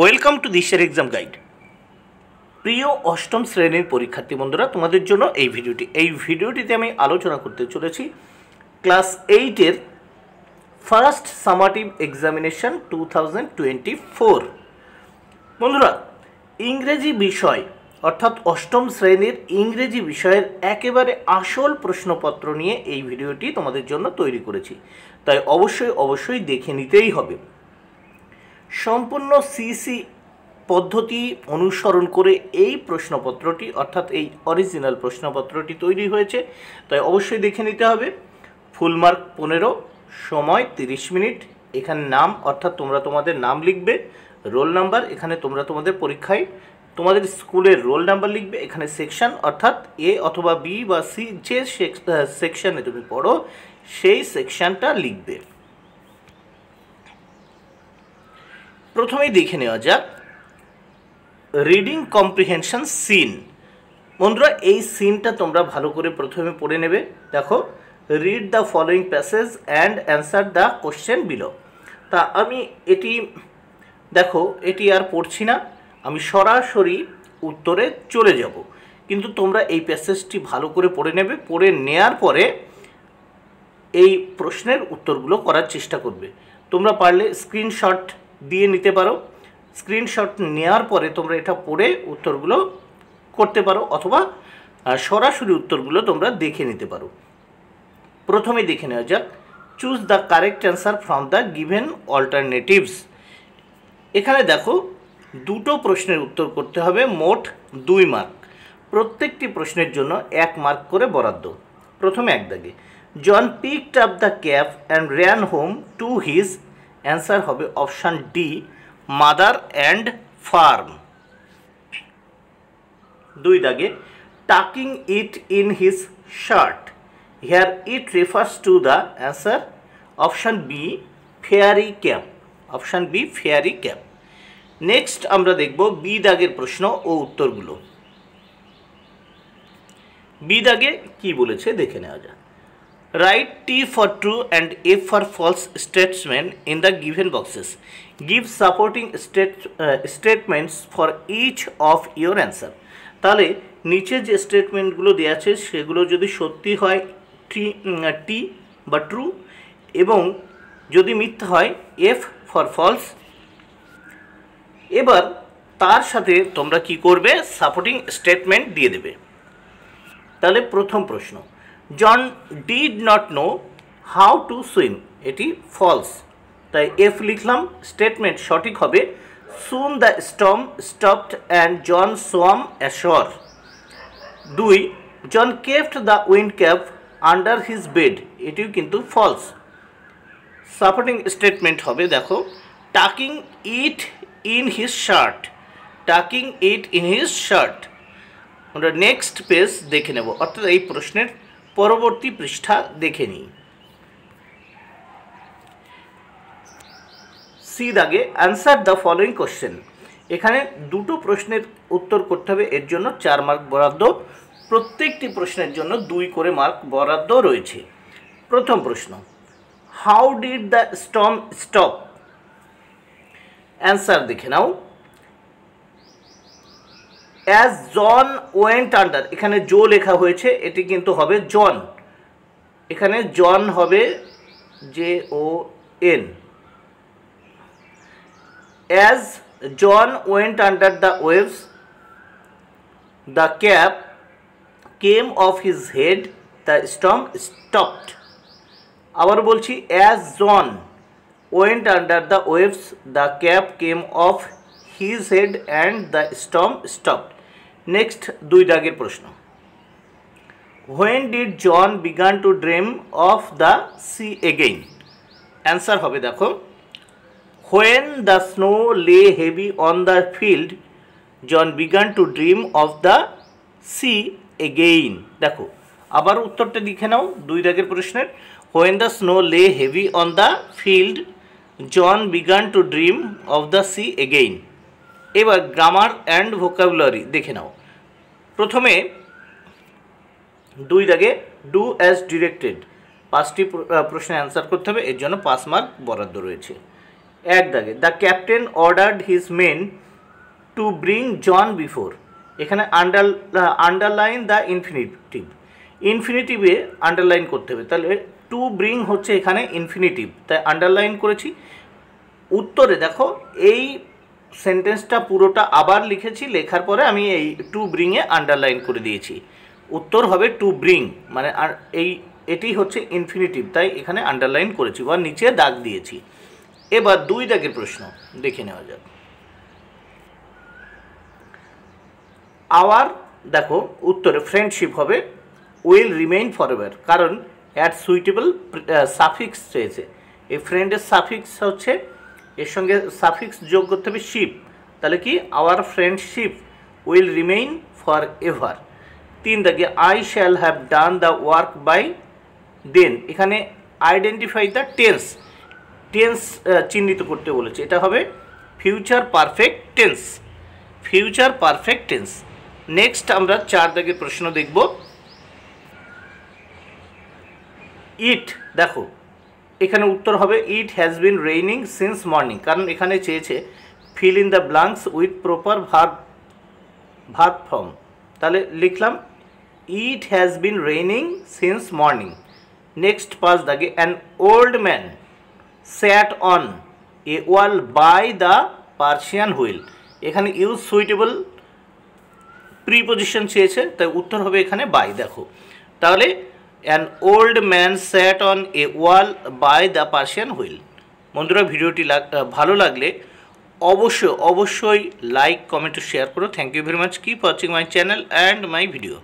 Welcome to দিশার exam guide. প্রিয় অষ্টম শ্রেণীর পরীক্ষার্থী বন্ধুরা, তোমাদের জন্য এই ভিডিওটিতে আমি আলোচনা করতে চলেছি ক্লাস 8-এর ফার্স্ট সামাটিভ এক্সামিনেশন 2024। বন্ধুরা, ইংরেজি বিষয় অর্থাৎ অষ্টম শ্রেণীর ইংরেজি বিষয়ের একেবারে আসল প্রশ্নপত্র নিয়ে এই ভিডিওটি তোমাদের জন্য তৈরি করেছি, তাই অবশ্যই দেখে নিতেই হবে। সম্পূর্ণ সিসি পদ্ধতি অনুসরণ করে এই প্রশ্নপত্রটি অর্থাৎ এই অরিজিনাল প্রশ্নপত্রটি তৈরি হয়েছে, তাই অবশ্যই দেখে নিতে হবে। ফুল মার্ক 15, সময় 30 মিনিট। এখানে নাম অর্থাৎ তোমরা তোমাদের নাম লিখবে, রোল নাম্বার এখানে তোমরা তোমাদের পরীক্ষায় তোমাদের স্কুলের রোল নাম্বার লিখবে, এখানে সেকশন অর্থাৎ এ অথবা বি বা সি যে সেকশনে তুমি পড়ো সেই সেকশনটা লিখবে। প্রথমেই দেখে নেওয়া যাক রিডিং কম্প্রিহেনশন সিন। বন্ধুরা, এই সিনটা তোমরা ভালো করে প্রথমে পড়ে নেবে। দেখো, read the following passage and answer the question below. তা আমি এটি আর পড়ছি না, আমি সরাসরি উত্তরে চলে যাব, কিন্তু তোমরা এই প্যাসেজটি ভালো করে পড়ে নেবে। পড়ে নেয়ার পরে এই প্রশ্নের উত্তরগুলো করার চেষ্টা করবে। তোমরা পারলে স্ক্রিনশট দিয়ে নিতে পারো। স্ক্রিনশট নেওয়ার পরে তোমরা এটা পড়ে উত্তরগুলো করতে পারো, অথবা সরাসরি উত্তরগুলো তোমরা দেখে নিতে পারো। প্রথমে দেখে নেওয়া যাক choose the correct answer from the given alternatives. এখানে দেখো, দুটো প্রশ্নের উত্তর করতে হবে, মোট 2 মার্ক। প্রত্যেকটি প্রশ্নের জন্য 1 মার্ক করে বরাদ্দ। প্রথমে এক দাগে, John picked up the cab and ran home to his. Answer হবে option D, mother and farm. 2 দাগে, tucking it in his shirt. Here it refers to the. Answer option B, fairy cap. Option B, fairy cap. Next আমরা দেখব B দাগের প্রশ্ন ও উত্তরগুলো। B দাগে কি বলেছে দেখে নেওয়া যাক। Write T for true and F for false statements in the given boxes. Give supporting statements for each of your answer. তাহলে নিচে যে স্টেটমেন্টগুলো দেওয়া আছে সেগুলো যদি সত্যি হয় টি বা ট্রু, এবং যদি মিথ্যা হয় এফ ফর ফলস। এবার তার সাথে তোমরা কি করবে, সাপোর্টিং স্টেটমেন্ট দিয়ে দেবে। তাহলে প্রথম প্রশ্ন, John did not know how to swim, এটি ফলস, তাই এফ লিখলাম। স্টেটমেন্ট সঠিক হবে, soon the storm stopped and John swam ashore. 2, John kept the wind cap under his bed, এটিও কিন্তু ফলস। সাপোর্টিং স্টেটমেন্ট হবে, দেখো, tucking it in his shirt. Tucking it in his shirt. আমরা next page দেখে নেব, অর্থাৎ এই প্রশ্নের পরবর্তী পৃষ্ঠা দেখে নিই। সি দাগে, অ্যান্সার দ্য ফলোয়িং কোশ্চেন। এখানে দুটো প্রশ্নের উত্তর করতে হবে, এর জন্য 4 মার্ক বরাদ্দ। প্রত্যেকটি প্রশ্নের জন্য 2 করে মার্ক বরাদ্দ রয়েছে। প্রথম প্রশ্ন, how did the storm stop. Answer দেখে নাও। অ্যাজ জন ওয়েন্ট আন্ডার, এখানে জো লেখা হয়েছে, এটি কিন্তু হবে জন। এখানে জন হবে JON। As John went under the waves the cap came off his head the storm stopped. আবার বলছি, as John went under the waves the cap came off his head and the storm stopped. Next 2 দাগের প্রশ্ন, when did John began to dream of the sea again. Answer হবে, দেখো, when the snow lay heavy on the field John began to dream of the sea again. দেখো, আবার উত্তরটা লিখে নাও 2 দাগের প্রশ্নের, when the snow lay heavy on the field John began to dream of the sea again. এবার grammar and vocabulary দেখে নাও। প্রথমে 2 দাগে, ডু অ্যাজ ডিরেক্টেড। 5টি প্রশ্নের অ্যান্সার করতে হবে, এর জন্য 5 মার্ক বরাদ্দ রয়েছে। এক দাগে the captain ordered his men to bring John before, এখানে আন্ডারলাইন দ্য ইনফিনিটিভ, ইনফিনিটিভে আন্ডারলাইন করতে হবে, তাহলে টু ব্রিং হচ্ছে এখানে ইনফিনিটিভ, তাই আন্ডারলাইন করেছি। উত্তরে দেখো এই সেন্টেন্সটা পুরোটা আবার লিখেছি, লেখার পরে আমি এই টু ব্রিংয়ে আন্ডারলাইন করে দিয়েছি। উত্তর হবে টু ব্রিং, মানে আর এটি হচ্ছে ইনফিনিটিভ, তাই এখানে আন্ডারলাইন করেছি বা নিচে দাগ দিয়েছি। এবার 2 দাগের প্রশ্ন দেখে নেওয়া যাক। আওয়ার, দেখো উত্তরে ফ্রেন্ডশিপ হবে উইল রিমেইন ফরএভার, কারণ অ্যাট সুইটেবল সাফিক্স চেয়েছে। এই ফ্রেন্ডের সাফিক্স হচ্ছে, এর সঙ্গে সাফিক্স যোগ করতে হবে শিপ, তাহলে কি our friendship will remain for ever. 3 দাগে I shall have done the work by then, এখানে আইডেন্টিফাই দ্য টেন্স, টেন্স চিহ্নিত করতে বলেছে, এটা হবে future perfect tense, future perfect tense. Next আমরা 4 দাগের প্রশ্ন দেখব। ইট, দেখো এখানে উত্তর হবে it has been raining since morning, কারণ এখানে চেয়েছে fill in the blanks with proper verb form, তাহলে লিখলাম it has been raining since morning. Next 5 দাগে an old man sat on a wall by the Persian wheel, এখানে use suitable preposition চেয়েছে, তাই উত্তর হবে এখানে বাই। দেখো তাহলে an old man sat on a wall by the Persian wheel. বন্ধুরা ভিডিওটি ভালো লাগলে অবশ্যই লাইক, কমেন্ট ও শেয়ার করো। Thank you very much, keep watching my channel and my video.